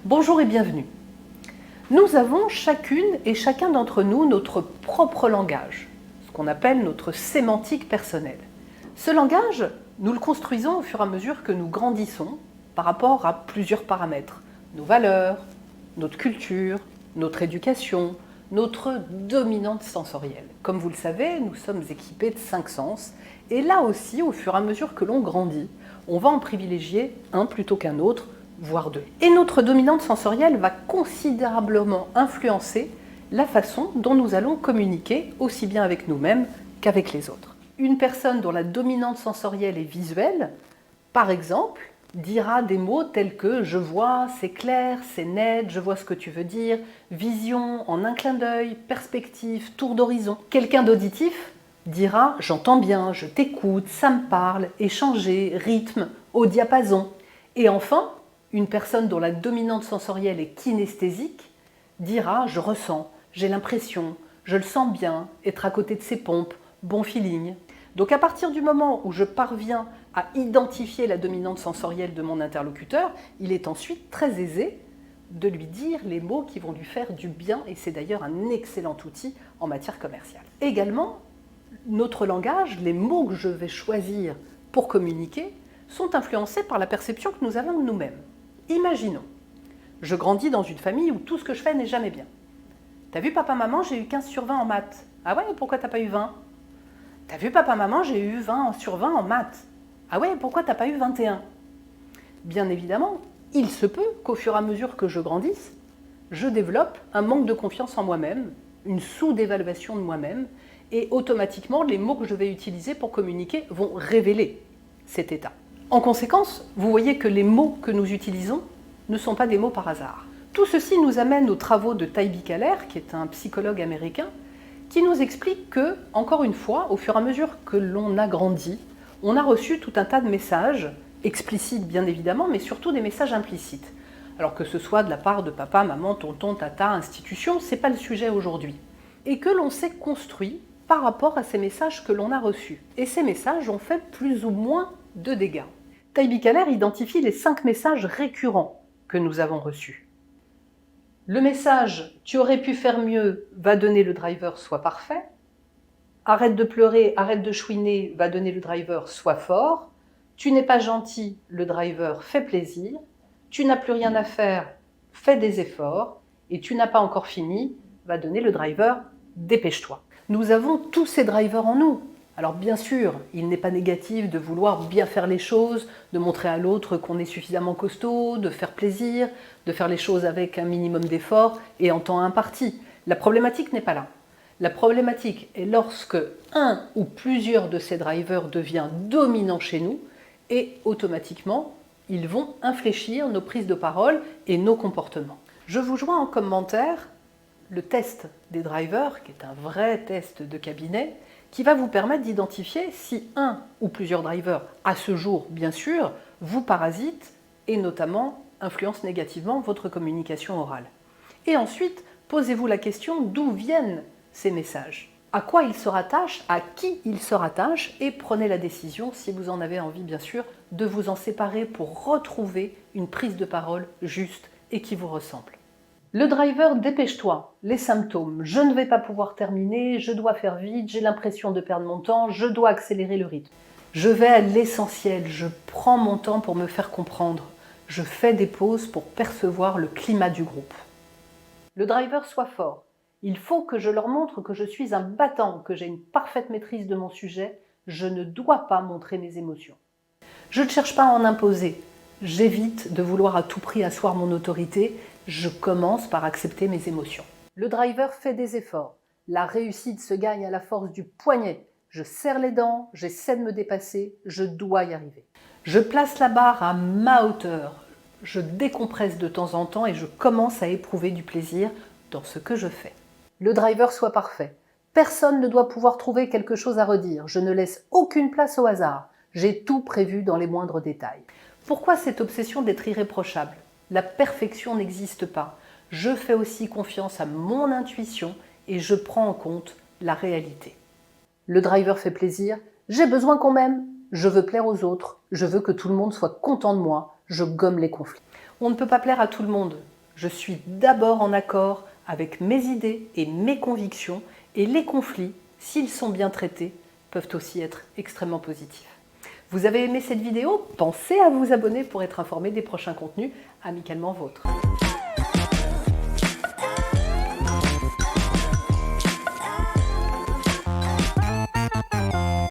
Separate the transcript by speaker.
Speaker 1: Bonjour et bienvenue. Nous avons chacune et chacun d'entre nous notre propre langage, ce qu'on appelle notre sémantique personnelle. Ce langage, nous le construisons au fur et à mesure que nous grandissons par rapport à plusieurs paramètres. Nos valeurs, notre culture, notre éducation, notre dominante sensorielle. Comme vous le savez, nous sommes équipés de 5 sens et là aussi, au fur et à mesure que l'on grandit, on va en privilégier un plutôt qu'un autre, voire deux. Et notre dominante sensorielle va considérablement influencer la façon dont nous allons communiquer aussi bien avec nous-mêmes qu'avec les autres. Une personne dont la dominante sensorielle est visuelle, par exemple, dira des mots tels que « je vois, c'est clair, c'est net, je vois ce que tu veux dire »,« vision en un clin d'œil »,« perspective »,« tour d'horizon ». Quelqu'un d'auditif dira « j'entends bien, je t'écoute, ça me parle »,« échanger »,« rythme »,« au diapason ». Et enfin, une personne dont la dominante sensorielle est kinesthésique dira « je ressens, j'ai l'impression, je le sens bien, être à côté de ses pompes, bon feeling ». Donc à partir du moment où je parviens à identifier la dominante sensorielle de mon interlocuteur, il est ensuite très aisé de lui dire les mots qui vont lui faire du bien, et c'est d'ailleurs un excellent outil en matière commerciale. Également, notre langage, les mots que je vais choisir pour communiquer, sont influencés par la perception que nous avons de nous-mêmes. Imaginons, je grandis dans une famille où tout ce que je fais n'est jamais bien. T'as vu papa, maman, j'ai eu 15 sur 20 en maths. Ah ouais, pourquoi t'as pas eu 20 ? T'as vu papa, maman, j'ai eu 20 sur 20 en maths. Ah ouais, pourquoi t'as pas eu 21 ? Bien évidemment, il se peut qu'au fur et à mesure que je grandisse, je développe un manque de confiance en moi-même, une sous-évaluation de moi-même, et automatiquement, les mots que je vais utiliser pour communiquer vont révéler cet état. En conséquence, vous voyez que les mots que nous utilisons ne sont pas des mots par hasard. Tout ceci nous amène aux travaux de Taibi Kahler, qui est un psychologue américain, qui nous explique que, encore une fois, au fur et à mesure que l'on a grandi, on a reçu tout un tas de messages, explicites bien évidemment, mais surtout des messages implicites. Alors que ce soit de la part de papa, maman, tonton, tata, institution, c'est pas le sujet aujourd'hui. Et que l'on s'est construit par rapport à ces messages que l'on a reçus. Et ces messages ont fait plus ou moins de dégâts. Taibi Kahler identifie les 5 messages récurrents que nous avons reçus. Le message « tu aurais pu faire mieux » va donner le driver « sois parfait ». Arrête de pleurer, arrête de chouiner va donner le driver « sois fort ». Tu n'es pas gentil, le driver « fais plaisir ». Tu n'as plus rien à faire, fais des efforts. Et tu n'as pas encore fini va donner le driver « dépêche-toi ». Nous avons tous ces drivers en nous. Alors bien sûr, il n'est pas négatif de vouloir bien faire les choses, de montrer à l'autre qu'on est suffisamment costaud, de faire plaisir, de faire les choses avec un minimum d'effort et en temps imparti. La problématique n'est pas là. La problématique est lorsque un ou plusieurs de ces drivers devient dominant chez nous et automatiquement, ils vont infléchir nos prises de parole et nos comportements. Je vous joins en commentaire le test des drivers, qui est un vrai test de cabinet, qui va vous permettre d'identifier si un ou plusieurs drivers, à ce jour bien sûr, vous parasitent et notamment influencent négativement votre communication orale. Et ensuite, posez-vous la question d'où viennent ces messages, à quoi ils se rattachent, à qui ils se rattachent, et prenez la décision, si vous en avez envie bien sûr, de vous en séparer pour retrouver une prise de parole juste et qui vous ressemble. Le driver « dépêche-toi », les symptômes « je ne vais pas pouvoir terminer, je dois faire vite, j'ai l'impression de perdre mon temps, je dois accélérer le rythme ». Je vais à l'essentiel, je prends mon temps pour me faire comprendre, je fais des pauses pour percevoir le climat du groupe. Le driver « sois fort ». Il faut que je leur montre que je suis un battant, que j'ai une parfaite maîtrise de mon sujet, je ne dois pas montrer mes émotions. Je ne cherche pas à en imposer, j'évite de vouloir à tout prix asseoir mon autorité, je commence par accepter mes émotions. Le driver fait des efforts. La réussite se gagne à la force du poignet. Je serre les dents, j'essaie de me dépasser, je dois y arriver. Je place la barre à ma hauteur. Je décompresse de temps en temps et je commence à éprouver du plaisir dans ce que je fais. Le driver soit parfait. Personne ne doit pouvoir trouver quelque chose à redire. Je ne laisse aucune place au hasard. J'ai tout prévu dans les moindres détails. Pourquoi cette obsession d'être irréprochable ? La perfection n'existe pas. Je fais aussi confiance à mon intuition et je prends en compte la réalité. Le driver fait plaisir. J'ai besoin qu'on m'aime. Je veux plaire aux autres. Je veux que tout le monde soit content de moi. Je gomme les conflits. On ne peut pas plaire à tout le monde. Je suis d'abord en accord avec mes idées et mes convictions, et les conflits, s'ils sont bien traités, peuvent aussi être extrêmement positifs. Vous avez aimé cette vidéo? Pensez à vous abonner pour être informé des prochains contenus Amicalement Vôtre.